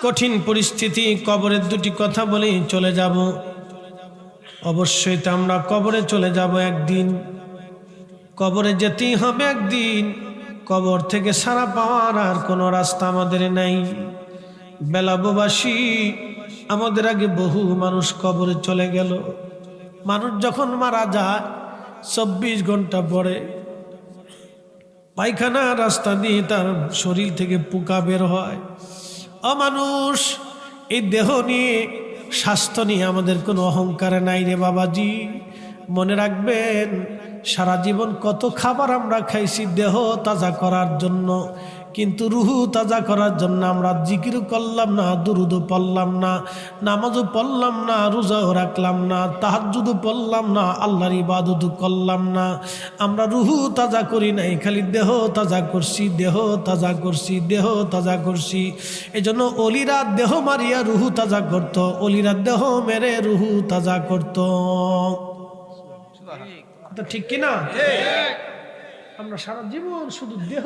কঠিন পরিস্থিতি, কবরের দুটি কথা বলেই চলে যাব। অবশ্যই তো আমরা কবরে চলে যাব একদিন, কবরে যেতেই হবে একদিন। কবর থেকে ছাড়া পাওয়ার আর কোনো রাস্তা আমাদের নাই। বেলাববাসী, আমাদের আগে বহু মানুষ কবরে চলে গেল। মানুষ যখন মারা যায় 24 ঘন্টা পরে পায়খানা রাস্তা দিয়ে তার শরীর থেকে পোকা বের হয়। মানুষ, এই দেহ নিয়ে, স্বাস্থ্য নিয়ে আমাদের কোনো অহংকার নাই রে বাবাজি। মনে রাখবেন, সারা জীবন কত খাবার আমরা খাইছি দেহ তাজা করার জন্য, কিন্তু রুহু তাজা করার জন্য আমরা জিকির করলাম না, দুরুদও পড়লাম না, নামাজও পড়লাম না, রোজাও রাখলাম না, তাহাজ্জুদও পড়লাম না, আল্লাহর ইবাদত করলাম না। আমরা রুহু তাজা করি নাই, খালি দেহ তাজা করছি, দেহ তাজা করছি, দেহ তাজা করছি। এই জন্য অলিরা দেহ মারিয়া রুহু তাজা করত, অলিরা দেহ মেরে রুহু তাজা করত। ঠিক কিনা? আমরা সারা জীবন শুধু দেহ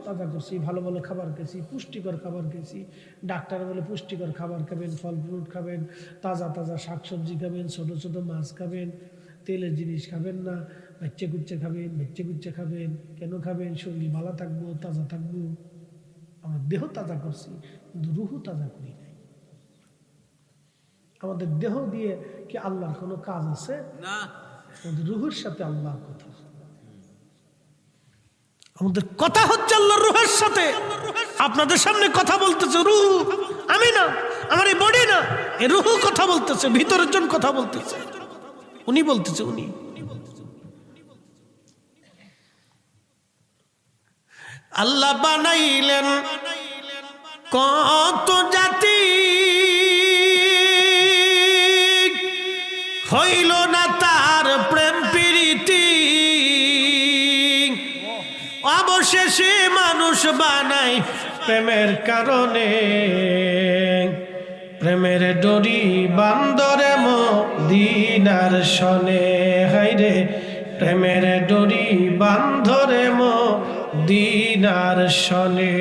তাজা করছি, ভালো ভালো খাবার খেয়েছি, পুষ্টিকর খাবার খেয়েছি। ডাক্তার বলে পুষ্টিকর খাবার খাবেন, ফল ফ্রুট খাবেন, তাজা তাজা শাকসবজি খাবেন, ছোট ছোট মাছ খাবেন, তেলের জিনিস খাবেন না, বেচ্চে কুচ্চে খাবেন, বেচ্চে কুচ্চে খাবেন। কেন খাবেন? শরীর ভালো থাকবো, তাজা থাকবো। আমরা দেহ তাজা করছি, কিন্তু রুহু তাজা করি নাই। আমাদের দেহ দিয়ে কি আল্লাহর কোনো কাজ আছে? না। আমাদের রুহুর সাথে আল্লাহর কথা। আমাদের কথা হচ্ছে আল্লাহর রুহের সাথে। আপনাদের সামনে কথা বলতেছে রুহু, আমি না, আমার এই বডি না, এই রুহু কথা বলতেছে, ভিতরের জন কথা বলতেছে, উনি বলতেছে। উনি আল্লাহ বানাইলেন কত জাতি, হইল না তার প্রেম প্রীতি, অবশেষে মানুষ বানাই প্রেমের কারণে। প্রেমের ডরি বান্দরে মদিনার শনে, হাইরে প্রেমের ডরি বান্ধরে মদিনার শনে।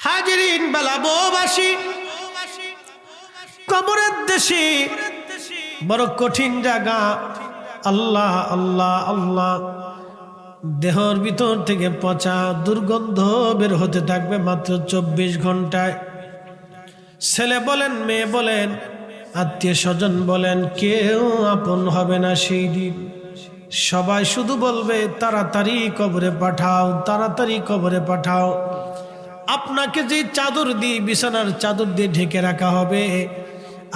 হাজিরিন বেলাববাসী, কবরের দেশে বড় কঠিন জায়গা। আল্লাহ আল্লাহ আল্লাহ, দেহর ভিতর থেকে পচা দুর্গন্ধ বের হতে থাকবে মাত্র 24 ঘন্টায়। ছেলে বলেন, মেয়ে বলেন, আত্মীয় স্বজন বলেন, কেউ আপন হবে না সেই দিন। সবাই শুধু বলবে তাড়াতাড়ি কবরে পাঠাও, তাড়াতাড়ি কবরে পাঠাও। আপনাকে যে চাদর দিয়ে, বিছানার চাদর দিয়ে ঢেকে রাখা হবে,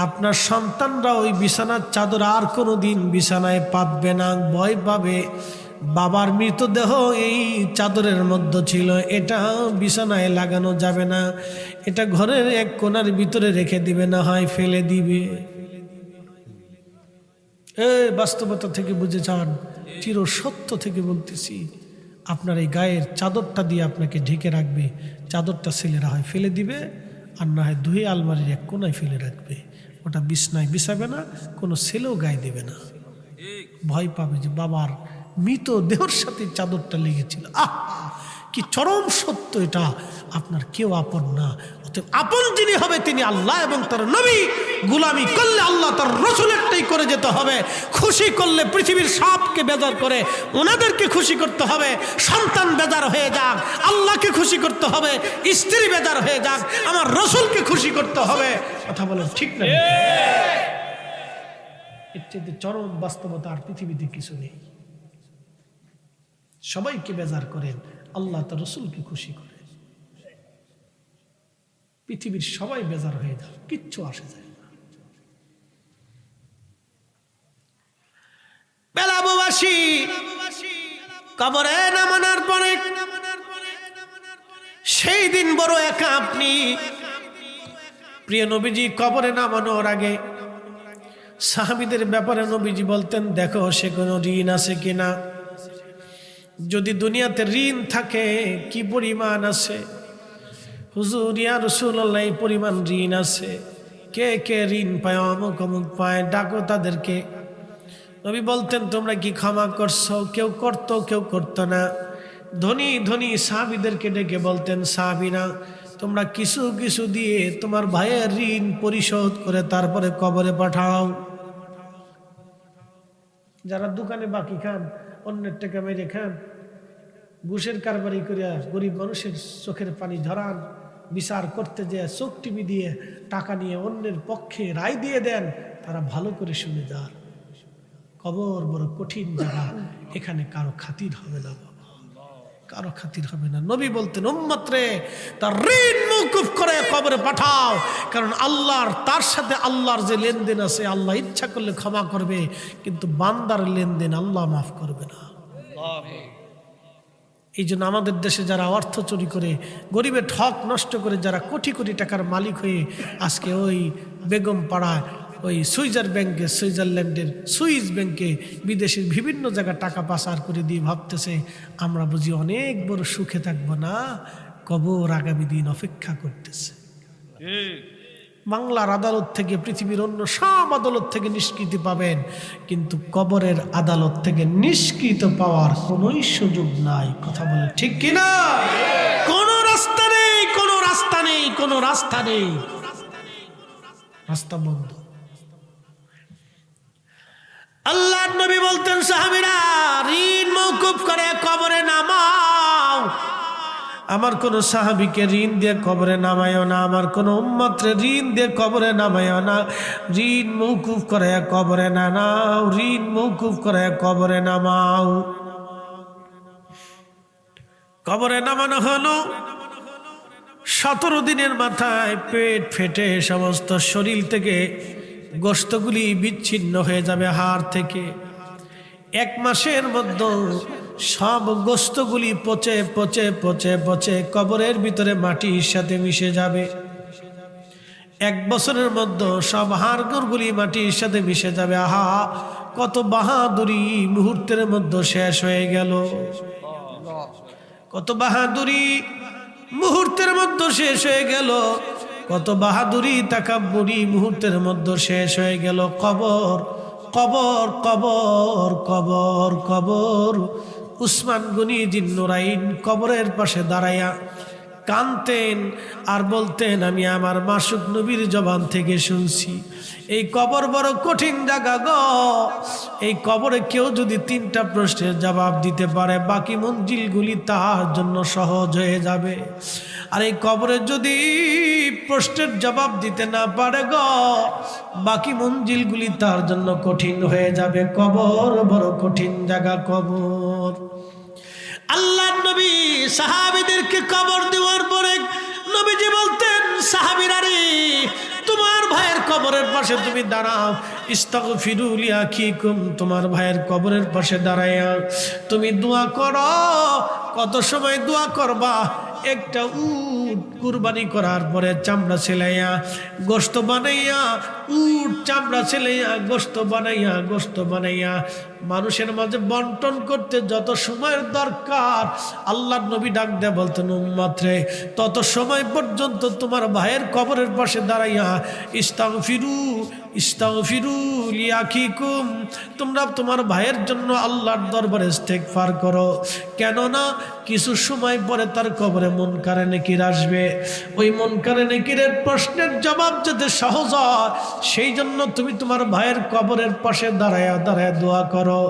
আপনার সন্তানরা ওই বিছানার চাদর আর কোনো দিন বিছানায় পাতবে না, ভয় পাবে। বাবার মৃতদেহ এই চাদরের মধ্যে ছিল, এটা বিছানায় লাগানো যাবে না, এটা ঘরের এক কোণার ভিতরে রেখে দিবে, না হয় ফেলে দিবে। বাস্তবতা থেকে বুঝে যান, চির সত্য থেকে বলতেছি। আপনার এই গায়ের চাদরটা দিয়ে আপনাকে ঢেকে রাখবে, চাদরটা ছেলেরা হয় ফেলে দিবে, আর না হয় ধুয়ে আলমারির এক কোনায় ফেলে রাখবে। ওটা বিছনায় বিছাবে না, কোনো ছেলেও গায়ে দেবে না। ভয় পাবে যে বাবার মৃত দেহর সাথে চাদরটা লেগেছিল। কি চরম সত্য এটা! আপনার কেউ আপন না, অতএব আপন যিনি হবে তিনি আল্লাহ এবং তার নবী। গোলামি করলে আল্লাহ তার রসুলেরটাই করে যেতে হবে। খুশি করলে পৃথিবীর সবকে বেজার করে ওনাদেরকে খুশি করতে হবে। সন্তান বেজার হয়ে যাক, আল্লাহকে খুশি করতে হবে। স্ত্রী বেজার হয়ে যাক, আমার রসুলকে খুশি করতে হবে। কথা বলেন ঠিক না? এর চেয়ে চরম বাস্তবতা আর পৃথিবীতে কিছু নেই। সবাইকে বেজার করেন, আল্লাহ তার রসুলকে খুশি করেন। পৃথিবীর সবাই বেজার হয়ে যান, কিচ্ছু আসে যায় না। বেলাববাসী, কবরে নামানোর পরে সেই দিন বড় একা আপনি। প্রিয় নবীজি কবরে নামানোর আগে সাহাবীদের ব্যাপারে নবীজি বলতেন, দেখো সে কোনো ঋণ আছে কিনা। যদি দুনিয়াতে ঋণ থাকে কি পরিমাণ আছে? হুজুর ইয়া রাসূলুল্লাহ, এই পরিমাণ ঋণ আছে। কে কে ঋণ পায়? অমুক অমুক পায়, ডাকো তাদেরকে। নবী বলতেন, তোমরা কি ক্ষমা করছো? কেউ করতো, কেউ করতো না। ধনী ধনী সাহাবীদেরকে ডেকে বলতেন, সাহাবীরা তোমরা কিছু কিছু দিয়ে তোমার ভাইয়ের ঋণ পরিশোধ করে তারপরে কবরে পাঠাও। যারা দোকানে বাকি খান, অন্যের টাকা মেরে খান, ঘুষের কারবারি করিয়া গরিব মানুষের চোখের পানি ঝরান, বিচার করতে যে চোখ টিপি দিয়ে টাকা নিয়ে অন্যের পক্ষে রায় দিয়ে দেন, তারা ভালো করে শুনে যান, কবর বড় কঠিন জায়গা, এখানে কারো খাতির হবে না বাবা, কারো খাতির হবে না। নবী বলতেন, উম্মত রে তার ঋণ মওকুফ করে কবরে পাঠাও, কারণ আল্লাহর তার সাথে আল্লাহর যে লেনদেন আছে, আল্লাহ ইচ্ছা করলে ক্ষমা করবে, কিন্তু বান্দার লেনদেন আল্লাহ মাফ করবে না। এই জন্য আমাদের দেশে যারা অর্থ চুরি করে, গরিবের ঠক নষ্ট করে, যারা কোটি কোটি টাকার মালিক হয়ে আজকে ওই বেগম পাড়ায়, ওই সুইজারল্যান্ডের সুইস ব্যাংকে, বিদেশের বিভিন্ন জায়গায় টাকা পাচার করে দিয়ে ভাবতেছে আমরা বুঝি অনেক বড় সুখে থাকবো, না, কবর আগামী দিন অপেক্ষা করতেছে। বাংলার আদালত থেকে পৃথিবীর অন্য সব আদালত থেকে নিষ্কৃতি পাবেন, কিন্তু কবরের আদালত থেকে নিষ্কৃত পাওয়ার কোনোই সুযোগ নাই। কথা বলে ঠিক কিনা? কোনো রাস্তা নেই, কোনো রাস্তা নেই, কোনো রাস্তা নেই, রাস্তা বন্ধ। আল্লাহর নবী বলতেন, সাহাবীরা ঋণ মওকুফ করে কবরে নামাও। আমার কোন সাহাবীকে ঋণ দিয়ে কবরে নামায়ও না, আমার কোন উম্মতরে ঋণ দিয়ে কবরে নামায়ও না। ঋণ মওকুফ করে কবরে নামাও, ঋণ মওকুফ করে কবরে নামাও। কবরে নামানো হলো 17 দিনের মাথায় পেট ফেটে সমস্ত শরীর থেকে গোশতগুলি বিচ্ছিন্ন হয়ে যাবে হাড় থেকে। 1 মাসের মধ্যে সব গোশতগুলি পচে পচে পচে পচে কবরের ভিতরে মাটির সাথে মিশে যাবে। 1 বছরের মধ্যে সব হাড়গুলি মাটির সাথে মিশে যাবে। আহা, কত বাহাদুরি মুহূর্তের মধ্যে শেষ হয়ে গেল, কত বাহাদুরি মুহূর্তের মধ্যে শেষ হয়ে গেল, কত বাহাদুরি তাকাব্বুরি মুহূর্তের মধ্যে শেষ হয়ে গেল। কবর কবর কবর কবর কবর। উসমান গনি জিন্নুরাইন কবরের পাশে দাঁড়াইয়া কানতেন আর বলতেন, আমি আমার মাসুক নবীর জবান থেকে শুনছি, এই কবর বড় কঠিন জায়গা গো। এই কবরে কেউ যদি 3টা প্রশ্নের জবাব দিতে পারে, বাকি মঞ্জিলগুলি তার জন্য সহজ হয়ে যাবে। আর এই কবরে যদি প্রশ্নের জবাব দিতে না পারে গো, বাকি মঞ্জিলগুলি তার জন্য কঠিন হয়ে যাবে। কবর বড় কঠিন জায়গা কবর। আল্লাহর নবী সাহাবীদেরকে কবর দেওয়ার পরে নবীজি বলতেন, সাহাবীরা রে, তোমার ভাইয়ের কবরের পাশে তুমি দাঁড়াও, ইস্তাগফিরু লিআখিকুম, তোমার ভাইয়ের কবরের পাশে দাঁড়াইয়া তুমি দোয়া করো। কত সময় দোয়া করবা? একটা উট কুরবানি করার পরে চামড়া ছেলাইয়া গোশত বানাইয়া, উট চামড়া ছেলাইয়া গোশত বানাইয়া, গোশত বানাইয়া মানুষের মাঝে বন্টন করতে যত সময়ের দরকার, আল্লাহর নবী ডাক দেয়া বলতেন, উম্মত রে, তত সময় পর্যন্ত তোমার ভাইয়ের কবরের পাশে দাঁড়াইয়া ইস্তাগফিরু ইস্তাগফিরু লিআখিকুম, তোমরা তোমার ভাইয়ের জন্য আল্লাহর দরবারে ইস্তেগফার করো। কেননা কিছু সময় পরে তার কবরে মুনকারে নেকির আসবে। ওই মুনকারে নেকিরের প্রশ্নের জবাব যাতে সহজ হয়, সেই জন্য তুমি তোমার ভাইয়ের কবরের পাশে দাঁড়ায়া দাঁড়ায় দোয়া করো।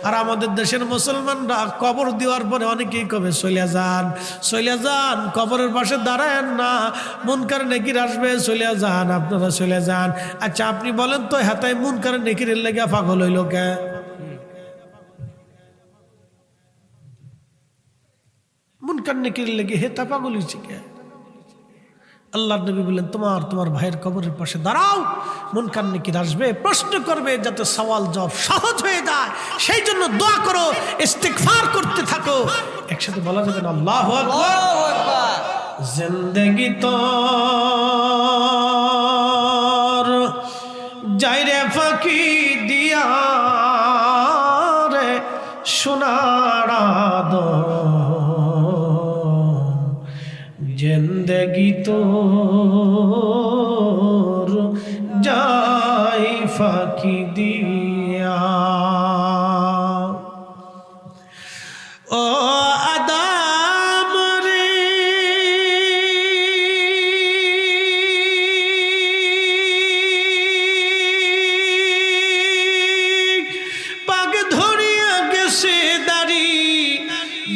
আর আমাদের দেশের মুসলমানরা কবর দেওয়ার পরে অনেকেই কবে চলে যান, চলে যান, কবরের পাশে দাঁড়ায়েন না, মুনকারে নেকির আসবে, চলে যান, আপনারা চলে যান। আচ্ছা আপনি বলেন তো, হাতায় মুনকারে নেকিরের লেগে পাগল হইল কে? মুনকার নেকিরের লেগে হেতা পাগল হয়েছে কে? আল্লাহর নবী বললেন, তোমার ভাইয়ের কবরের পাশে দাঁড়াও, মুনকার নেকির আসবে, প্রশ্ন করবে, যাতে সওয়াল জবাব সহজ হয়ে যায়, সেই জন্য দোয়া করো, ইস্তিগফার করতে থাকো। একসাথে বলা যাবে না আল্লাহু আকবার। জিন্দেগি তো যাইরে ফাঁকি দিয়া রে সোনার জিন্দেগি তোর যাই ফাঁকি দিয়া। ও আদা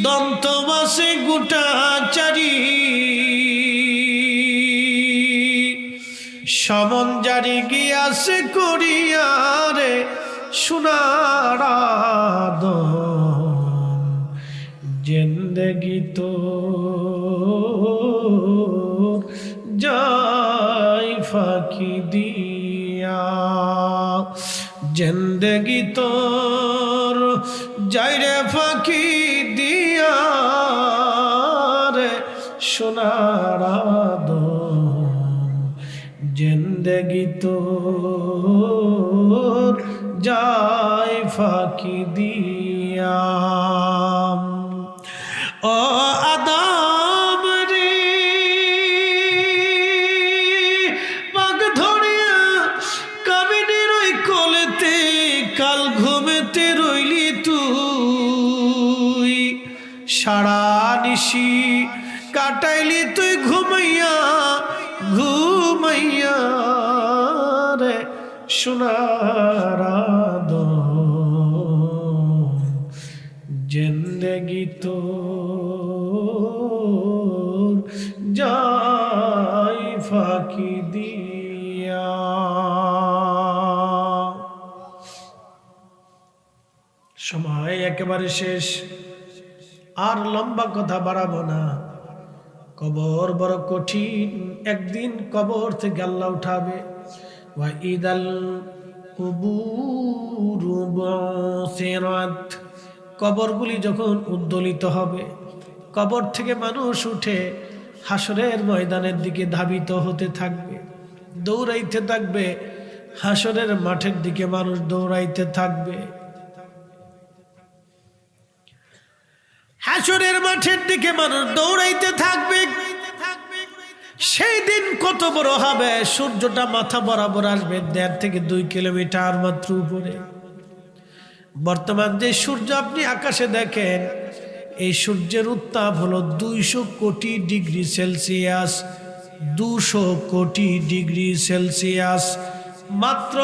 দন্তবাসে গোটাচারি সমন জারি গিয়াছে করিয়ারে সোনার আদম জিন্দেগি তো যাই ফাঁকি দিয়া জিন্দেগি তোর যাই রে ফাঁকি দিয়া রে সোনার আদম জিন্দেগি তোর যাই ফাঁকি দিয়া ও আদম রে পাক ধরিয়া কামিনের ওই কোলেতে কাল ঘুমেতে রইলি তুই সারা নিশি কাটাইলি তুই ঘুমাইয়া ঘুমাইয়া রে সোনার আদম জিন্দেগি তোর যাই ফাঁকি দিয়া সময় একেবারে শেষ আর লম্বা কথা বাড়াবো না কবর বড় কঠিন একদিন কবর থেকে আল্লাহ উঠাবে ওয়া ইদাল কুবুরু বুসিরাত কবরগুলি যখন উদ্দোলিত হবে কবর থেকে মানুষ উঠে হাসরের ময়দানের দিকে ধাবিত হতে থাকবে দৌড়াইতে থাকবে হাসরের মাঠের দিকে মানুষ দৌড়াইতে থাকবে হাসরের মাঠের দিকে মানুষ দৌড়াইতে থাকবে সেই দিন কত বড় হবে সূর্যটা মাথা বরাবর আসবে 1.5 থেকে 2 কিলোমিটার মাত্র উপরে বর্তমান যে সূর্য আপনি আকাশে দেখেন এই সূর্যের উত্তাপ হলো 200 কোটি ডিগ্রি সেলসিয়াস 200 কোটি ডিগ্রি সেলসিয়াস মাত্র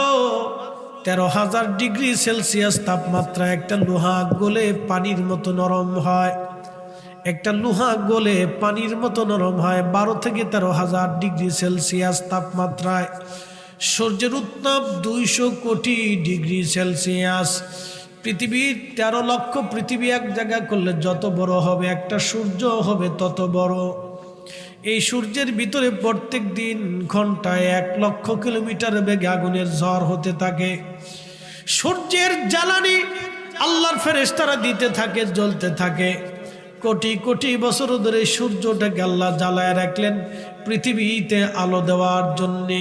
13,000 ডিগ্রি সেলসিয়াস তাপমাত্রা একটা লোহা গলে পানির মতো নরম হয় একটা লোহা গলে পানির মতো নরম হয় 12 থেকে 13,000 ডিগ্রি সেলসিয়াস তাপমাত্রায় সূর্যের উত্তাপ 200 কোটি ডিগ্রি সেলসিয়াস পৃথিবীর 13 লক্ষ পৃথিবী এক জায়গা করলে যত বড় হবে একটা সূর্য হবে তত বড় এই সূর্যের ভিতরে প্রত্যেক দিন ঘন্টায় 1 লক্ষ কিলোমিটার বেগে আগুনের ঝড় হতে থাকে সূর্যের জ্বালানি আল্লাহর ফেরেশতারা দিতে থাকে জ্বলতে থাকে কোটি কোটি বছর ধরে সূর্যটাকে আল্লাহ জ্বালায় রাখলেন পৃথিবীতে আলো দেওয়ার জন্যে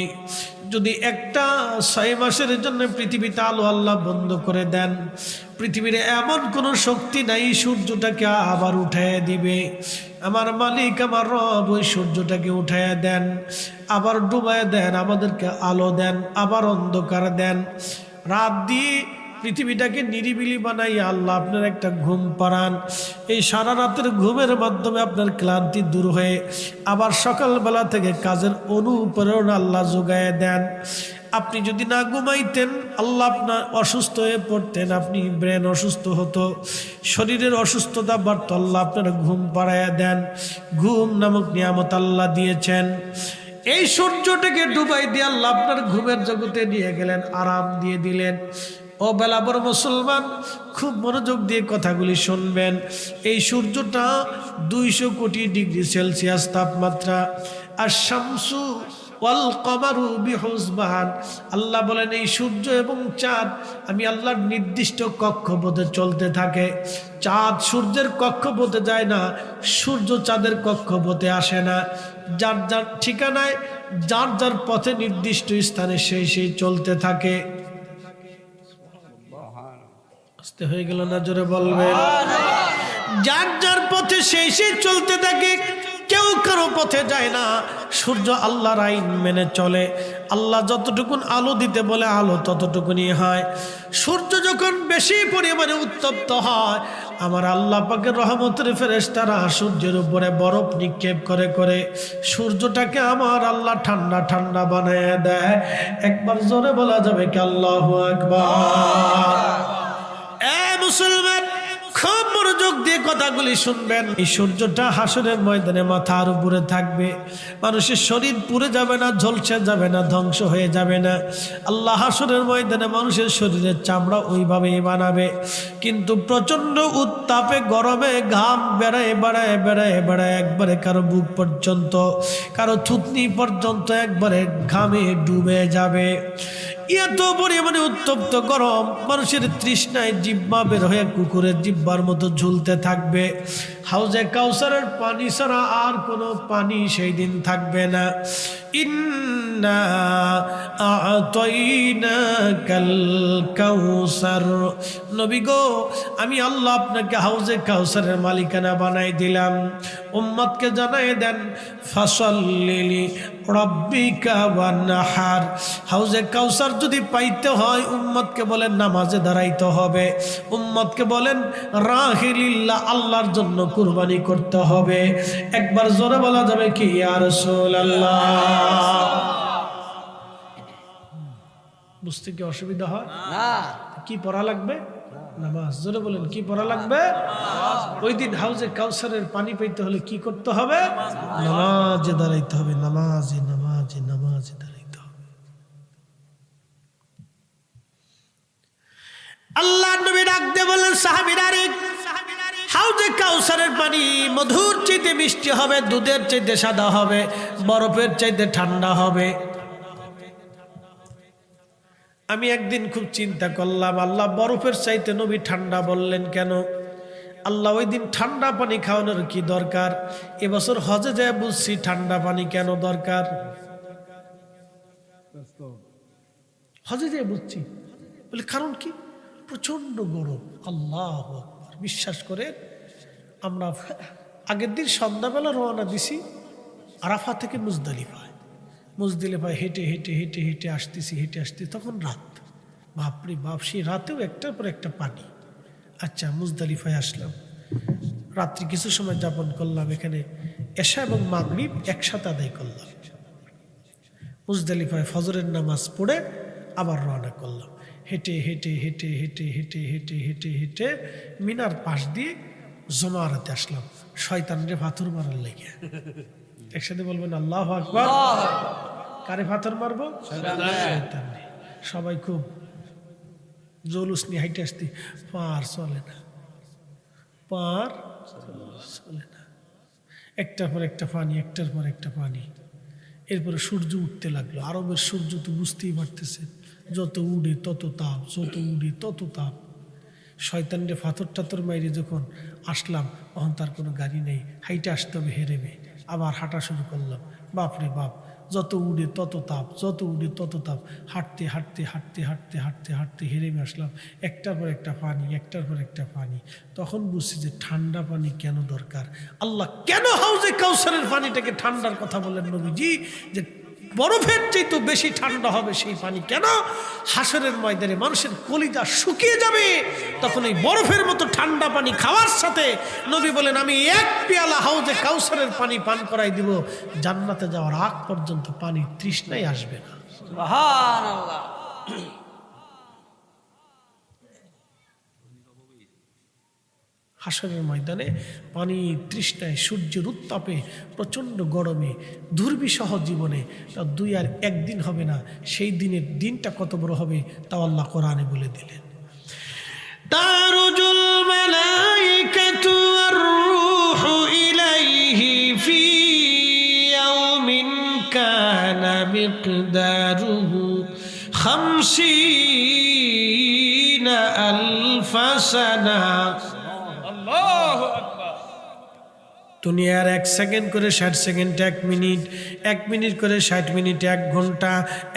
যদি একটা 6 মাসের জন্য পৃথিবীতে আলো আল্লাহ বন্ধ করে দেন পৃথিবীর এমন কোনো শক্তি নাই সূর্যটাকে আবার উঠায় দিবে আমার মালিক আমার রব ওই সূর্যটাকে উঠায় দেন আবার ডুবায় দেন আমাদেরকে আলো দেন আবার অন্ধকার দেন রাত দিয়ে পৃথিবীটাকে নিরিবিলি বানাইয়া আল্লাহ আপনার একটা ঘুম পাড়ান এই সারা রাতের ঘুমের মাধ্যমে আপনার ক্লান্তি দূর হয়ে আবার সকালবেলা থেকে কাজের অনুপ্রেরণা আল্লাহ যোগায় দেন আপনি যদি না ঘুমাইতেন আল্লাহ আপনার অসুস্থ হয়ে পড়তেন আপনি ব্রেন অসুস্থ হতো শরীরের অসুস্থতা বাড়তো আল্লাহ আপনার ঘুম পাড়াইয়া দেন ঘুম নামক নিয়ামত আল্লাহ দিয়েছেন এই সূর্যটাকে ডুবাই দিয়ে আল্লাহ আপনার ঘুমের জগতে নিয়ে গেলেন আরাম দিয়ে দিলেন ও বেলা বড় মুসলমান খুব মনোযোগ দিয়ে কথাগুলি শুনবেন এই সূর্যটা 200 কোটি ডিগ্রি সেলসিয়াস তাপমাত্রা আর শামসু ওয়াল কমারু বিহুসবান আল্লাহ বলেন এই সূর্য এবং চাঁদ আমি আল্লাহর নির্দিষ্ট কক্ষপথে চলতে থাকে চাঁদ সূর্যের কক্ষপথে যায় না সূর্য চাঁদের কক্ষপথে আসে না যার যার ঠিকানায় যার যার পথে নির্দিষ্ট স্থানে সেই চলতে থাকে আস্তে হয়ে গেল না জোরে বলবেন যার যার পথে সেই চলতে থাকে কেউ কারো পথে যায় না সূর্য আল্লাহর আইন মেনে চলে আল্লাহ যতটুকুন আলো দিতে বলে আলো ততটুকুনি হয় সূর্য যখন বেশি পরিমাণে উত্তপ্ত হয় আমার আল্লাহ পাকের রহমতের ফেরেশতারা সূর্যের উপরে বরফ নিক্ষেপ করে করে সূর্যটাকে আমার আল্লাহ ঠান্ডা ঠান্ডা বানিয়ে দেয় একবার জোরে বলা যাবে কি আল্লাহু আকবার মুসলমান খুব মনোযোগ দিয়ে কথা কথাগুলি শুনবেন। এই সূর্যটা হাসরের ময়দানে মাথার উপরে থাকবে, মানুষের শরীর পুড়ে যাবে না, ঝলসে যাবে না, ধ্বংস হয়ে যাবে না। আল্লাহ হাসরের ময়দানে মানুষের শরীরের চামড়া ওইভাবেই বানাবে, কিন্তু প্রচন্ড উত্তাপে গরমে ঘাম বেড়ায় বেড়ায় বেড়ায় বেড়ায় একবারে কারো বুক পর্যন্ত, কারো থুতনি পর্যন্ত একবারে ঘামে ডুবে যাবে। এত পরিমাণে উত্তপ্ত গরম, মানুষের তৃষ্ণায় জিহ্বা বের হয়ে কুকুরের জিহ্বার মতো ঝুলতে থাকবে। হাউজে কাউসারের পানি ছাড়া আর কোনো পানি সেই দিন থাকবে না। ইন্না আ'তাইনাকাল কাউসার, নবী গো আমি আল্লাহ আপনাকে হাউজে কাউসারের মালিকানা বানাই দিলাম। উম্মতকে জানাই দেন, ফাসাল্লি রাব্বিকা ওয়ানহার। হাউজে কাউসার যদি পাইতে হয় উম্মতকে বলেন নামাজে দাঁড়াইতে হবে, উম্মতকে বলেন রাহিলিল্লাহ আল্লাহর জন্য কুরবানি করতে হবে। একবার জোরে বলা যাবে কি ইয়া রাসূলুল্লাহ? বুঝতে কি অসুবিধা হয় না? কি পড়া লাগবে? নামাজ। জোরে বলেন কি পড়া লাগবে? ওই দিন হাউজে কাউসারের পানি পেতে হলে কি করতে হবে? নামাজে দাঁড়াইতে হবে, নামাজে নামাজে নামাজে দাঁড়াইতে হবে। আল্লাহ নবী ডাক দিয়ে বলেন সাহাবীরা রে, হাউজে কাউসারের পানি মধুর চাইতে মিষ্টি হবে, দুধের চাইতে সাদা হবে, বরফের চাইতে ঠান্ডা হবে। আমি একদিন খুব চিন্তা করলাম, আল্লাহ বরফের চাইতে নবী ঠান্ডা বললেন কেন? আল্লাহ ওই দিন ঠান্ডা পানি খাওয়ানোর কি দরকার? এবছর হজে যায় বুঝছি ঠান্ডা পানি কেন দরকার। হজে যায় বুঝছি, বলে কারণ কি? প্রচন্ড গরম। আল্লাহু আকবার। বিশ্বাস করে আমরা আগের দিন সন্ধ্যাবেলা রওনা দিছি আরাফা থেকে মুজদালিফায়। মুজদালিফায় হেঁটে হেঁটে হেঁটে হেঁটে আসতেছি, হেঁটে আসতে তখন রাত। বাপরে বাপ, সেই রাতেও একটার পর একটা পানি। আচ্ছা মুজদালিফায় আসলাম, রাত্রি কিছু সময় যাপন করলাম এখানে, এশা এবং মাগরিব একসাথে আদায় করলাম। মুজদালিফায় ফজরের নামাজ পড়ে আবার রওনা করলাম, হেঁটে হেঁটে হেঁটে হেঁটে হেঁটে হেঁটে হেঁটে হেঁটে মিনার পাশ দিয়ে জমারাতে আসলাম শয়তানরে পাথর মারার লেগে। একসাথে বলবেন আল্লাহু আকবার। কারে পাথর মারবো? শয়তানরে। সবাই খুব জলুস নিয়ে হাইটে আসতে, পার চলে না, পার চলে না। একটার পর একটা পানি, একটার পর একটা পানি। এরপরে সূর্য উঠতে লাগলো। আরবের সূর্য তো বুঝতেই পারতেছে, যত উড়ে তত তাপ, যত উড়ে তত তাপ। শয়তানরে পাথর টাথর মাইরে যখন আসলাম, তখন তার কোনো গাড়ি নেই, হাইটে আসতে হবে হেরেবে। আবার হাঁটা শুরু করলাম। বাপরে বাপ, যত উড়ে তত তাপ, যত উড়ে তত তাপ। হাঁটতে হাঁটতে হাঁটতে হাঁটতে হাঁটতে হাঁটতে হেরেমে আসলাম। একটার পর একটা পানি, একটার পর একটা পানি। তখন বুঝছি যে ঠান্ডা পানি কেন দরকার। আল্লাহ কেন হাউজে কাউসারের পানিটাকে ঠান্ডার কথা বললেন নবীজি, যে বরফের চাইতে বেশি ঠান্ডা হবে সেই পানি। কেন? হাসরের ময়দানে মানুষের কলিজা শুকিয়ে যাবে, তখন এই বরফের মতো ঠান্ডা পানি খাওয়ার সাথে নবী বলেন আমি এক পেয়ালা হাউজে কাউসারের পানি পান করাই দিব, জান্নাতে যাওয়ার আগ পর্যন্ত পানির তৃষ্ণাই আসবে না। সুবহানাল্লাহ। হাসরের ময়দানে পানি তৃষ্ণায়, সূর্যের উত্তাপে, প্রচণ্ড গরমে, দুর্বিষহ জীবনে তা 2 আর 1 দিন হবে না। সেই দিনের দিনটা কত বড় হবে তাও আল্লাহ কোরআনে বলে দিলেন। তারুজুল মালাইকাতু ওয়ার রূহু ইলাইহি ফি ইয়াউমিন কানা মিকদারুহু 50 আলফ সানা। দুনিয়ার 1 সেকেন্ড করে 60 সেকেন্ড 1 মিনিট, 1 মিনিট করে 60 মিনিট 1 ঘন্টা,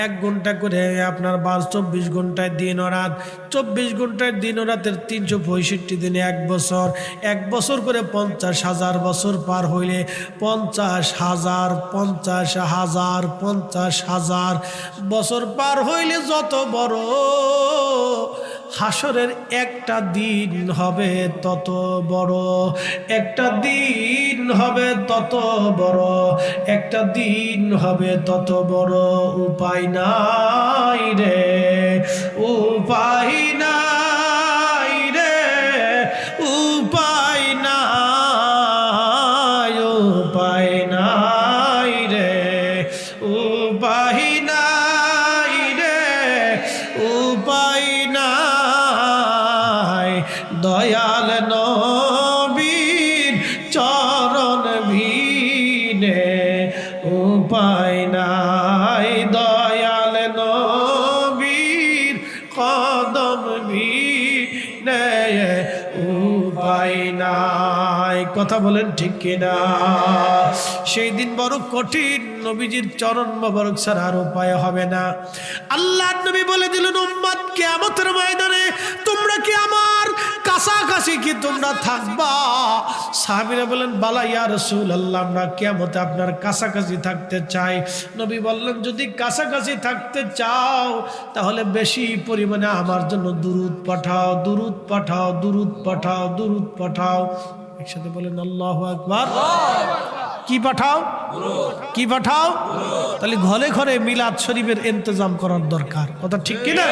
1 ঘন্টা করে আপনার 24 ঘন্টায় দিন ও রাত, 24 ঘন্টায় দিন ও রাতের 365 দিনে 1 বছর, 1 বছর করে 50,000 বছর পার হইলে 50,000 50,000 50,000 বছর পার হইলে যত বড় হাসরের একটা দিন হবে তত বড়, একটা দিন হবে তত বড়, একটা দিন হবে তত বড়। উপায় নাই রে, উপায় নাই রে, উপায় নাই। নাই। কথা বলেন ঠিক কিনা? সেই দিন বড় কঠিন, নবীজির চরণ মোবারক ছাড়া আর উপায় হবে না। আল্লাহর নবী বলে দিলেন, উম্মত কিয়ামতের ময়দানে তোমরা কি আমার কাছাকাছি কি তোমরা থাকবা? সাহাবীরা বলেন, বালা ইয়া রাসূলুল্লাহ, আমরা কিয়ামতে আপনার কাছাকাছি থাকতে চাই। নবী বললেন, যদি কাছাকাছি থাকতে চাও তাহলে বেশি পরিমাণে আমার জন্য দুরূদ পাঠাও, দুরূদ পাঠাও, দুরূদ পাঠাও, দুরূদ পাঠাও। একসাথে বলেন আল্লাহু আকবার। কি পাঠাও? কি পাঠাও? তাহলে ঘরে ঘরে মিলাদ শরীফের ইন্তজাম করার দরকার। কথা ঠিক কিনা?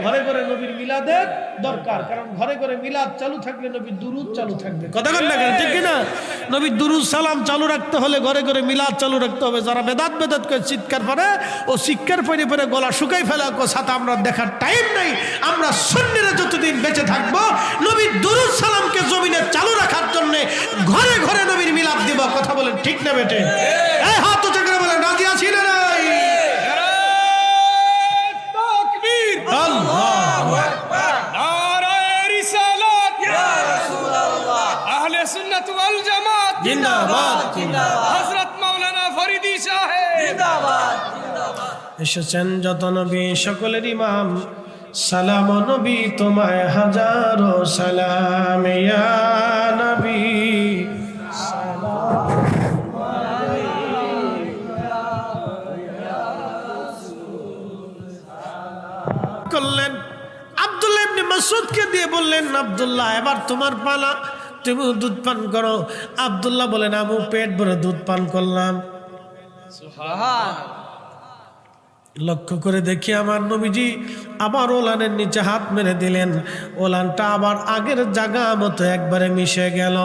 ঘরে ঘরে নবীর মিলাদের দরকার, কারণ ঘরে ঘরে মিলাদ চালু থাকলে নবীর দুরূদ চালু থাকবে। কথা বল না কেন? ঠিক কিনা? নবীর দুরূদ সালাম চালু রাখতে হলে ঘরে ঘরে মিলাদ চালু রাখতে হবে। যারা বেদাত বেদাত করে চিৎকার করে, ও চিৎকার পরে পরে গলা শুকাই ফেলা সাথে আমরা দেখার টাইম নেই। আমরা সুন্নিরা যতদিন বেঁচে থাকবো নবীর দুরূদ সালামকে জমিনে চালু রাখার জন্য ঘরে ঘরে নবীর মিলাদ দিব। কথা বলেন ঠিক না বেটে? এই হাত উঁচু করে বলেন, রাজি আছি না নাই? আল্লাহু আকবার। নারায়ে রিসালাত ইয়া রাসূলুল্লাহ, আহলে সুন্নাত ওয়াল জামাত জিন্দাবাদ, জিন্দাবাদ, হযরত মাওলানা ফরিদি সাহেব জিন্দাবাদ, জিন্দাবাদ। এসেছেন যত নবী সকলের ইমাম, সালাম নবী তোমায় হাজারো সালাম, ইয়া নবী করলেন। আব্দুল্লাহ ইবনে মাসউদকে দিয়ে বললেন, আব্দুল্লাহ এবার তোমার পালা, তুমি দুধ পান করো। আব্দুল্লাহ বলেন, আমি পেট ভরে দুধ পান করলাম। লক্ষ্য করে দেখি আমার নবীজি আবার ওলানের নিচে হাত মেরে দিলেন। ওলানটা আবার আগের জায়গা মতো একবারে মিশে গেল।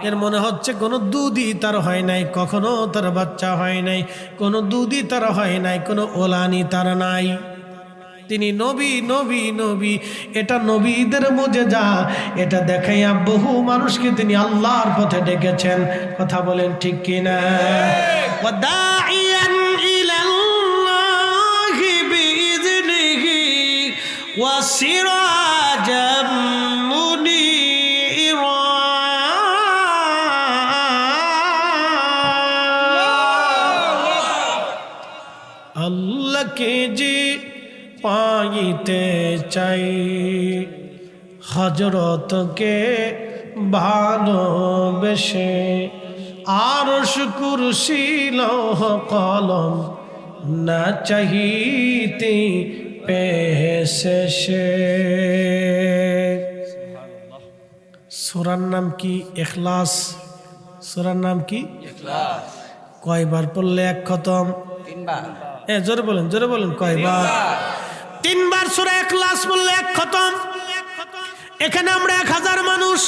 এর মনে হচ্ছে কোনো দুধই তার হয় নাই, কখনো তার বাচ্চা হয় নাই, কোনো দুধই তার হয় নাই, কোনো ওলানি তার নাই। তিনি নবী, নবী, নবী। এটা নবীদের মুজিজা। এটা দেখাইয়া বহু মানুষকে তিনি আল্লাহর পথে ডেকেছেন। কথা বলেন ঠিক কিনা? ওয়াদাইয়ান ইলাল্লাহি বিইযনিহি ওয়াসিরাজাম মুনীরা। আল্লাহকে যে পাইতে চাই, হযরতকে ভালোবেসে, আরশ কুরসি লৌহ কলম না চাহিতে পেয়েছে সে। সূরার নাম কি? ইখলাস। সূরার নাম কি? ইখলাস। কয়বার পড়লে এক খতম? 3 বার। জোরে বলেন, জোরে বলেন, কয়বার? 3 বার সূরা ইখলাস বললে এক খতম। এখানে আমরা 1000 মানুষ,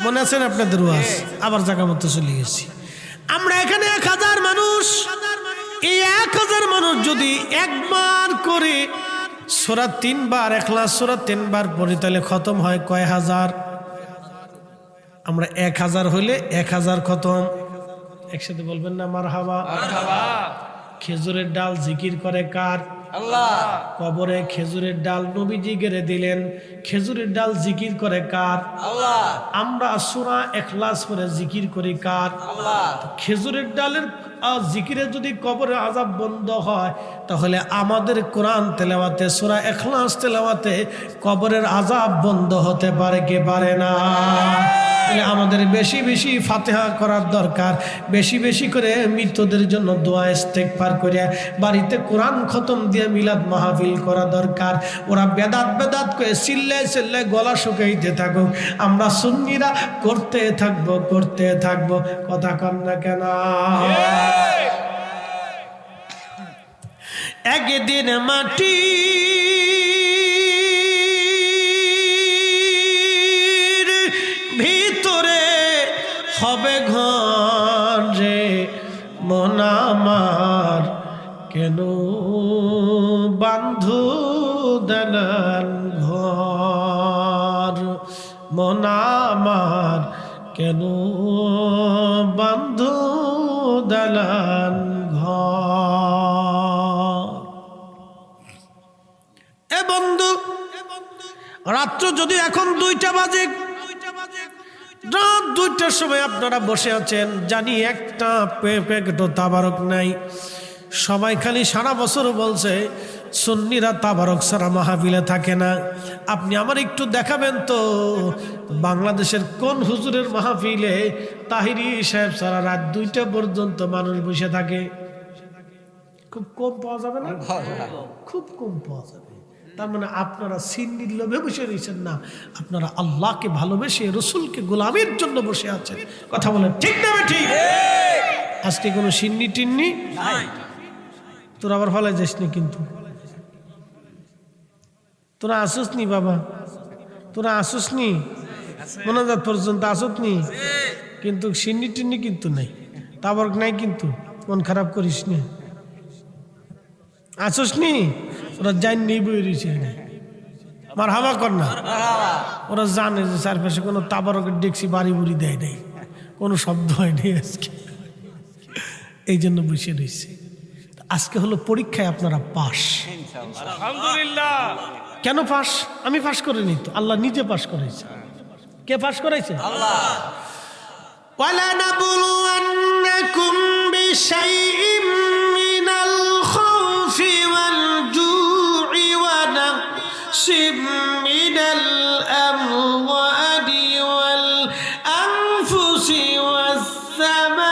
মনে আছেন আপনাদের ওয়াজ? আবার জায়গা মতো চলে গেছি। আমরা এখানে 1000 মানুষ। এই 1000 মানুষ যদি একবার করে সূরা 3 বার ইখলাস সূরা 3 বার পড়ি তাহলে খতম হয় কয় হাজার? আমরা 1000 হইলে 1000 খতম। একসাথে বলবেন না মারহাবা? মারহাবা। খেজুরের ডাল জিকির করে কার? আল্লাহ। কবরে খেজুরের ডাল নবীজি গেড়ে দিলেন। খেজুরের ডাল জিকির করে কার? আল্লাহ। আমরা সূরা ইখলাস পড়ে জিকির করি কার? আল্লাহ। খেজুরের ডালের জিকিরে যদি কবরের আযাব বন্ধ হয় তাহলে আমাদের কোরআন তেলাওয়াতে সূরা ইখলাস তেলাওয়াতে কবরের আযাব বন্ধ হতে পারে কি পারে না? তাহলে আমাদের বেশি বেশি ফাতিহা করার দরকার, বেশি বেশি করে মৃতদের জন্য দোয়া ইস্তেগফার করে বাড়িতে কোরআন খতম দিয়ে মিলাদ মাহফিল করা দরকার। ওরা বেদাত বেদাত করে চিল্লায় চিল্লায় গলা শুকাইতে থাকুক, আমরা সুন্নিরা করতে থাকবো, করতে থাকবো। কথা কন না কেন? একদিন মাটি ভিতরে হবে ঘর রে, মন আমার কেন বান্ধু দালান ঘর, মন আমার কেন বান্ধু দালান ঘর। এ বন্ধু, রাত্র যদি এখন 2টা বাজে, রাত 2টার সময় আপনারা বসে আছেন, জানি একটা প্যাকেটও তাবারক নাই। সবাই খালি সারা বছর বলছে সুন্নিরা তাবারক ছাড়া মাহফিলে থাকে না। আপনি আমার একটু দেখাবেন তো বাংলাদেশের কোন হুজুরের মাহফিলে তাহিরি সাহেব সারা রাত 2টা পর্যন্ত মানুষ বসে থাকে? খুব কম পাওয়া যাবে না? খুব কম পাওয়া যাবে। তার মানে আপনারা সিন্নির লোভে বসে রয়েছেন না, আপনারা আল্লাহকে ভালোবেসে রসুলকে গোলামের জন্য বসে আছেন। কথা বলেন ঠিক না ঠিক? আজকে কোনো সিন্নি টিন্নি তোরা আবার ফলাই যাস নি, কিন্তু তোরা আসুস নি বাবা, তোরা আসুস নি মোনাজাত পর্যন্ত আসুস নি, কিন্তু সিন্নি টিন্নি কিন্তু নাই, তাবরক নাই, কিন্তু মন খারাপ করিস নি, আসুস নি। ওরা জান নেই বই রয়েছে, আমার হাওয়া কর না। ওরা জানে যে চারপাশে কোনো তাবারকের ডেকসি বাড়ি বুড়ি দেয় নাই, কোনো শব্দ হয়নি আজকে, এই জন্য বসে রয়েছে। আজকে হলো পরীক্ষায় আপনারা পাস। আলহামদুলিল্লাহ। কেন পাস? আমি পাস করিনি তো, আল্লাহ নিজে পাস করাইছে। কে পাস করাইছে? আল্লাহ। وَلَنَبْلُوَنَّكُمْ بِشَيْءٍ مِّنَ الْخَوْفِ وَالْجُوعِ وَنَقْصٍ مِّنَ الْأَمْوَالِ وَالْأَنفُسِ وَالثَّمَرَاتِ।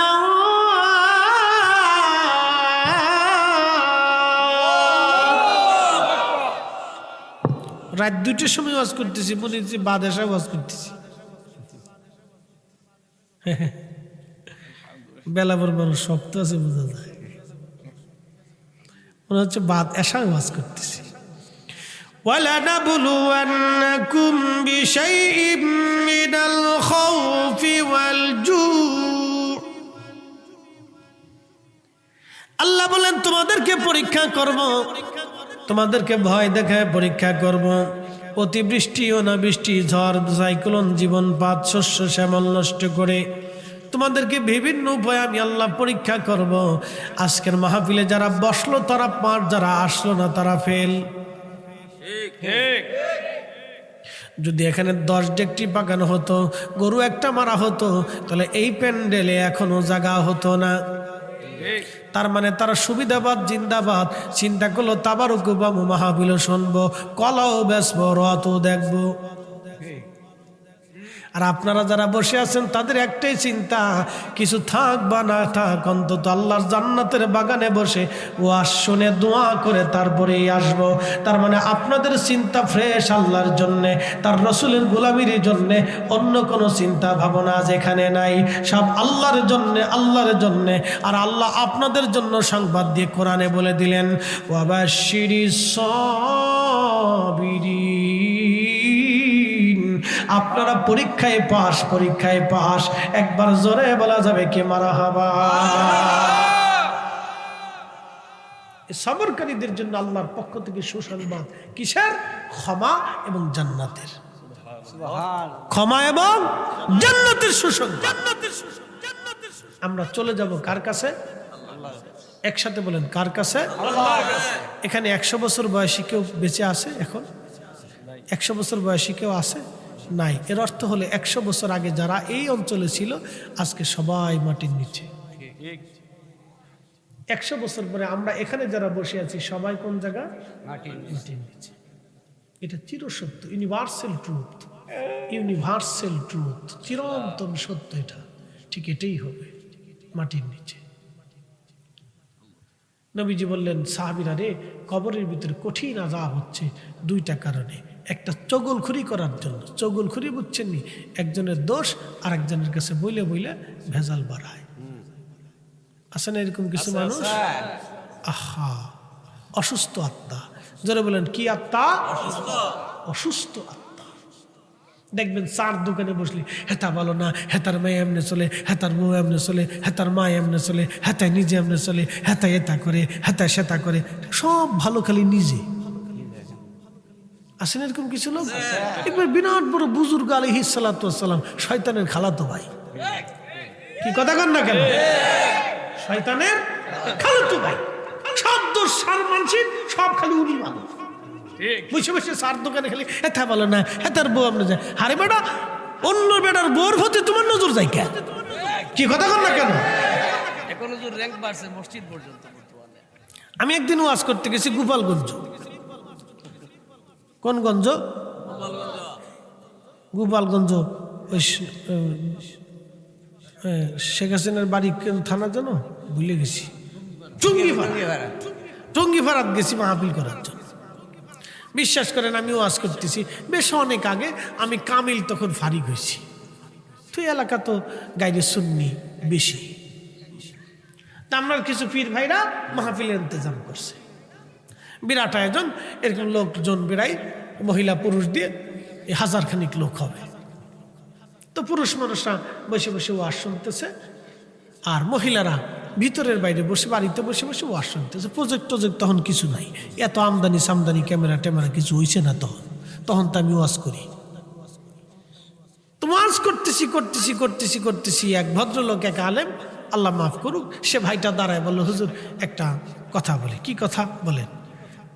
রাত 2টার সময় ওয়াজ করতেছি, মনে হচ্ছে বাদেশা ওয়াজ করতেছি। বেলা পর মানুষ শক্ত আছে, বোঝা যায়, মনে হচ্ছে বাদ এসা ওয়াজ করতেছি। وَلَنَبْلُوَنَّكُمْ بِشَيْءٍ مِّنَ الْخَوْفِ وَالْجُوعِ। আল্লাহ বলেন তোমাদেরকে পরীক্ষা করব, তোমাদেরকে ভয় দেখায় পরীক্ষা করব। অতিবৃষ্টি অনাবৃষ্টি ঝড় সাইক্লোন জীবনপাত শস্য শ্যামল নষ্ট করে তোমাদেরকে বিভিন্ন উপায়ে আমি আল্লাহ পরীক্ষা করব। আজকের মাহফিলে যারা বসলো তারা পার, যারা আসলো না তারা ফেল। যদি এখানে 10 ডেকটি পাকানো হতো, গরু একটা মারা হতো, তাহলে এই প্যান্ডেলে এখনো জায়গা হতো না। তার মানে তারা সুবিধাবাদ জিন্দাবাদ চিন্তা করলো, তাবারুক বাবু মাহফিল শুনবো, কলাও বেচবো, রথও দেখবো। আর আপনারা যারা বসে আছেন তাদের একটাই চিন্তা, কিছু থাক বা না থাক অন্তত আল্লাহর জান্নাতের বাগানে বসে ওয়াজ শুনে দোয়া করে তারপরেই আসবো। তার মানে আপনাদের চিন্তা ফ্রেশ আল্লাহর জন্যে, তার রসুলের গোলামির জন্যে, অন্য কোনো চিন্তা ভাবনা যেখানে নাই, সব আল্লাহর জন্যে, আল্লাহর জন্যে। আর আল্লাহ আপনাদের জন্য সংবাদ দিয়ে কোরআনে বলে দিলেন, ওয়াবাশশিরিস সাবিরিন। আপনারা পরীক্ষায় পাস, পরীক্ষায় পাস। একবার জোরে বলা যাবে কি মারহাবা। সবরকারীদের জন্য আল্লাহর পক্ষ থেকে সুসংবাদ, কিসের? ক্ষমা এবং জান্নাতের। ক্ষমা এবং জান্নাতের সুসংবাদ। আমরা চলে যাব কার কাছে? একসাথে বলেন, কার কাছে? এখানে 100 বছর বয়সী কেউ বেঁচে আছে? এখন 100 বছর বয়সী কেউ আছে? নাই। এর অর্থ হলে 100 বছর আগে যারা এই অঞ্চলে ছিল আজকে সবাই মাটির নিচে। 100 বছর পরে আমরা এখানে যারা বসে আছি সবাই কোন জায়গা? মাটির নিচে। এটা চিরসত্য, ইউনিভার্সাল ট্রুথ, ইউনিভার্সাল ট্রুথ, চিরন্তন সত্য। এটা ঠিক এটাই হবে, মাটির নিচে। নবীজি বললেন, সাহাবীরা রে, কবরের ভিতরে কঠিন আযাব হচ্ছে 2টা কারণে। একটা চগলখুরি করার জন্য। চগলখুরি বুঝছেন নি? একজনের দোষ আর একজনের কাছে বইলে বইলে ভেজাল বাড়ায়। আছে না এরকম কিছু মানুষ? আহা, অসুস্থ আত্মা। যারা বলেন কি আত্মা? অসুস্থ আত্মা। দেখবেন চার দোকানে বসলে হেতা ভালো না, হেতার মেয়ে এমনি চলে, হেতার বউ এমনি চলে, হেতার মা এমনি চলে, হেতায় নিজে এমনি চলে, হেতা এটা করে, হেতা সেতা করে, সব ভালো খালি নিজে। আসেন এরকম কিছু লোক? একবার বিরাট বড় বুজুর্গ আলাইহিস সালাতু ওয়াস সালাম, শয়তানের খালাতো ভাই। কি কথা কন না কেন? শয়তানের খালাতো ভাই। সব দোষ সার মানসিক, সব খালি উনি মানুষ। বসে বসে সার দোকানে খালি হেতা ভালো না, হেতার বউ আপনি যায়। হারে বেটা, অন্য বেটার বোর হতে তোমার নজর যায় কেন? কি কথা কর না কেন? এখন হুজুর র্যাঙ্ক বাড়ছে মসজিদ পর্যন্ত বর্তমানে। আমি একদিন ওয়াজ করতে গেছি গোপালগঞ্জ। কোন গঞ্জ? গোপালগঞ্জ। ওই শেখ হাসিনার বাড়ি থানা জানো? ভুলে গেছি। টঙ্গিপাড়াত গেছি মাহফিল করার জন্য। বিশ্বাস করেন আমি ওয়াজ করতেছি বেশ অনেক আগে। আমি কামিল তখন ফারিক হয়েছি। তো এলাকা তো গাইরে সুন্নি বেশি। তা আমরা কিছু পীর ভাইরা মাহফিলের ইন্তজাম করছে, বিরাট আয়োজন। এরকম লোকজন বেড়াই, মহিলা পুরুষ দিয়ে 1000 খানিক লোক হবে। তো পুরুষ মানুষরা বসে বসে ওয়াজ শুনতেছে, আর মহিলারা ভিতরের বাইরে বসে বাড়িতে বসে বসে ওয়াজ শুনতেছে। প্রজেক্ট তখন কিছু নাই, এত আমদানি সামদানি ক্যামেরা ট্যামেরা কিছু হয়েছে না। তখন তো আমি ওয়াজ করি। তো ওয়াজ করতেছি এক ভদ্রলোক, এক আলেম, আল্লাহ মাফ করুক, সে ভাইটা দাঁড়ায় বলল, হুজুর একটা কথা বলি। কি কথা বলেন?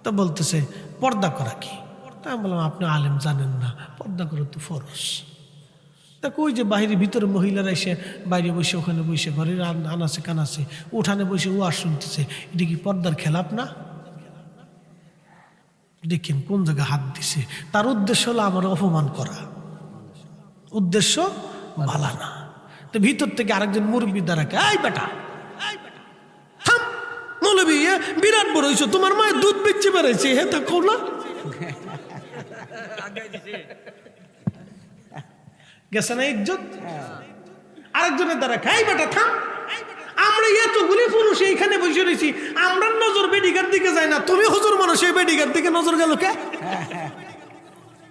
তো বলতেছে পর্দা করা কি? তা আমি বললাম আপনি আলেম জানেন না, পর্দা করা তো ফরজ। দেখো ওই যে বাইরে ভিতরে মহিলারা এসে বাইরে বসে, ওখানে বসে, ঘরের আনাচে কানাচে উঠানে বসে ওয়াজ শুনতেছে, এটা কি পর্দার খেলাপ না? দেখেন কোন জায়গায় হাত দিছে। তার উদ্দেশ্য হলো আমার অপমান করা, উদ্দেশ্য ভালো না। তো ভিতর থেকে আরেকজন মুরব্বী দাঁড়াকে, এই বেটা থাম, মৌলবী বিরাট বড় হয়েছ, তোমার মায়ের দুধ বেচে বেড়াইছে, হে তা কও না। গেছে না ইজ্জত? আরেকজনের দ্বারা খাই বেটা থাম, আমরা এতগুলি পুরুষ এইখানে বসে রয়েছি, আমরা নজর বেডিকার দিকে যায় না, তুমি হুজুর মানুষ এই বেডিকার দিকে নজর গেল কে?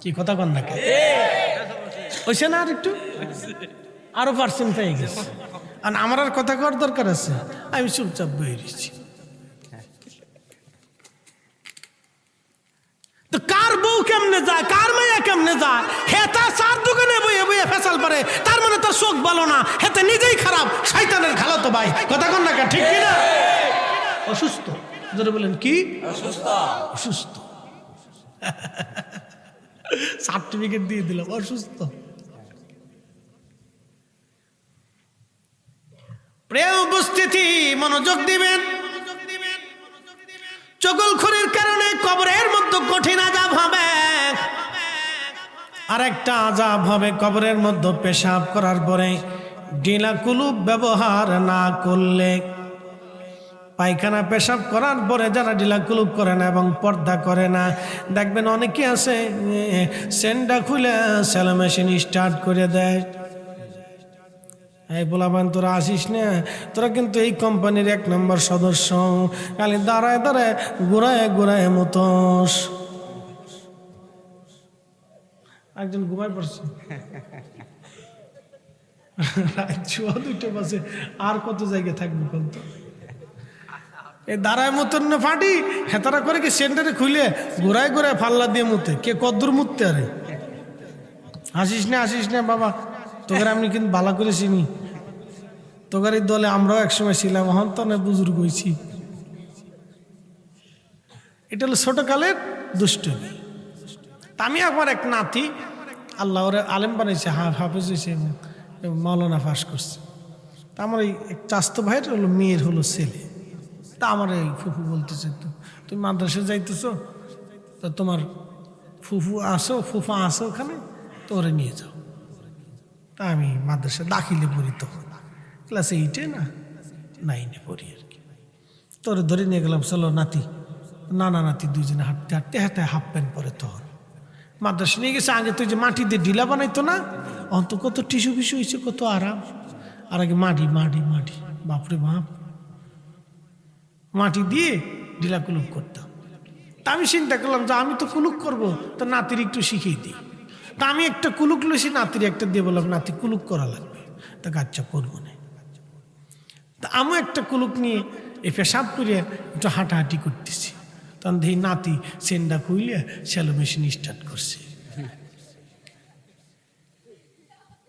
কি কথা কন না কে? হইছে না? আর একটু আরো পার্সেন্ট পেয়ে গেছে। আর আমার আর কথা কর দরকার আছে? আমি চুপচাপ বয়ে রয়েছি। তো কার বউ কেমনে যায়, কার মেয়ে কেমনে যায়, হেতা চার দোকানে বইয়ে বইয়ে ফেসাল পারে, তার মানে তার চোখ ভালো না, হেতে নিজেই খারাপ, শয়তানের খালাতো ভাই। কথা কন না, ঠিক কিনা? অসুস্থ। যদি বলেন কি অসুস্থ, সার্টিফিকেট দিয়ে দিলাম অসুস্থ। প্রিয় উপস্থিতি, মনোযোগ দিবেন। চগলখড়ির কারণে কবরের মধ্যে কঠিন আযাব হবে। আরেকটা আযাব হবে কবরের মধ্যে পেশাব করার পরে ঢিলা কুলুপ ব্যবহার না করলে। পায়খানা পেশাব করার পরে যারা ঢিলা কুলুপ করে না এবং পর্দা করে না, দেখবেন অনেকে আছে সেন্ডা খুলে সেলো মেশিন স্টার্ট করে দেয়। এই বলাবান তোরা আসিস না, তোরা কিন্তু এই কোম্পানির 1 নম্বর সদস্য, খালি দাঁড়ায় দাঁড়ায় ঘুরায় মতোস। একজন ঘুমায় পড়ছে রাত 2টা বাজে, আর কত জায়গায় থাকবে কিন্তু এই দাঁড়ায় মতন না ফাটি হেতারা করে কি সেন্টারে খুলে ঘুরায় ফাল্লা দিয়ে মুতে। কে কদ্দুর মুততে? আরে আসিস না বাবা, তোকে আমি কিন্তু ভালো করে চিনি, তোকার এই দলে আমরাও একসময় ছিলাম, এখন তো না বুজুর্গ হয়েছি। এটা হলো ছোটকালের দুষ্টমি। আমি একবার এক নাতি, আল্লাহ ওরে আলেম বানাইছে, হাফেজ হয়েছে, মাওলানা পাস করছে। তা আমার এই চাস্তো ভাইয়ের হলো মেয়ের হলো ছেলে। তা আমার এই ফুফু বলতেছে, তুমি মাদ্রাসা যাইতেছো, তা তোমার ফুফা আসো ওখানে, তো ওরে নিয়ে যাও। তা আমি মাদ্রাসা দাখিলে পড়ি, তখন ক্লাস 8-এ না 9-এ পড়ি আর কি। তোরে ধরে নিয়ে গেলাম, চলো নাতি, নাতি দুইজনে হাঁটতে হাফ প্যান্ট পরে। তখন মাদ্রাসা নিয়ে গেছে। আগে তুই যে মাটি দিয়ে ঢিলা বানাইতো না, অন্ত কত টিস্যু ফিসু হয়েছে, কত আরাম। আর আগে মাটি, বাপরে বাপ, মাটি দিয়ে ঢিলা কুলুক করতাম। তা আমি চিন্তা করলাম যে আমি তো কুলুক করবো, তো নাতির একটু শিখিয়ে দিই। তা আমি একটা কুলুক লইছি, নাতির একটা দিয়ে বললাম নাতি কুলুক করা লাগবে। তা আচ্ছা করবো না। তা আমি একটা কুলুক নিয়ে এই পেশাব করিয়া একটু হাঁটাহাঁটি করতেছি, তখন দেখি নাতি সেন্ডা খুইলিয়া শ্যালো মেশিন স্টার্ট করছে।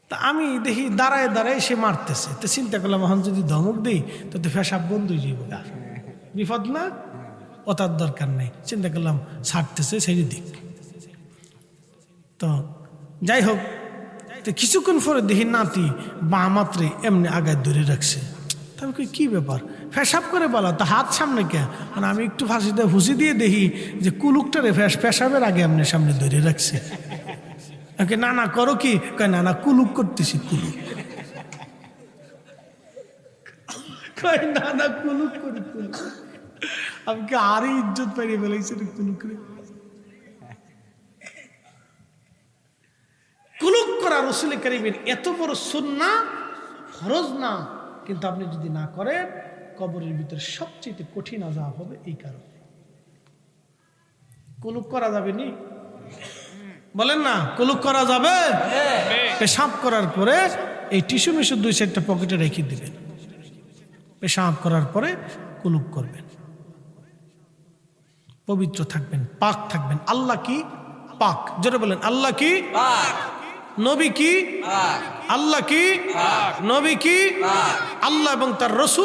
তা আমি দেখি দাঁড়ায় সে মারতেছে। তো চিন্তা করলাম এখন যদি ধমক দিই তো পেশাব বন্ধ হয়ে যাবে, বিপদ না, ও তার দরকার নেই। চিন্তা করলাম ছাড়তেছে সেই দিক। তো যাই হোক, তো কিছুক্ষণ পরে দেখি নাতি বা মাত্রে এমনি আগায় ধরে রাখছে। আমি কই কি ব্যাপার, ফেসাব করে বলা তো হাত সামনে কে? মানে আমি একটু ফাঁসিতে হুঁসি দিয়ে দেখি যে কুলুকটারে পেশাবের আগে এমনি সামনে ধরে রাখছে। ওকে না না করো কি? কয় না না কুলুক করতেছি, কুলুক। কয় না না কুলুক করি, কুলুক। আমি কি আরই ইজ্জত পাইয়ে ফেলাইছি কুলুক রে। কুলুক করা রাসূল কারীমের এত বড় সুন্নাহ, ফরজ না, কিন্তু আপনি যদি না করেন কবরের ভিতরে সবচেয়ে কঠিন আযাব হবে এই কারণে। কুলুক করা যাবে নি? বলেন না, কুলুক করা যাবে? পেশাব করার পরে এই টিস্যু মিশু 2-4টা পকেটে রেখে দিবেন। পেশাব করার পরে কুলুক করবেন, পবিত্র থাকবেন, পাক থাকবেন। আল্লাহ কি? পাক। জোরে বলেন আল্লাহ কি? পাক। নবী কি? পাক। আল্লাহ কি? নবী কি? আল্লাহ এবং তার রাসূল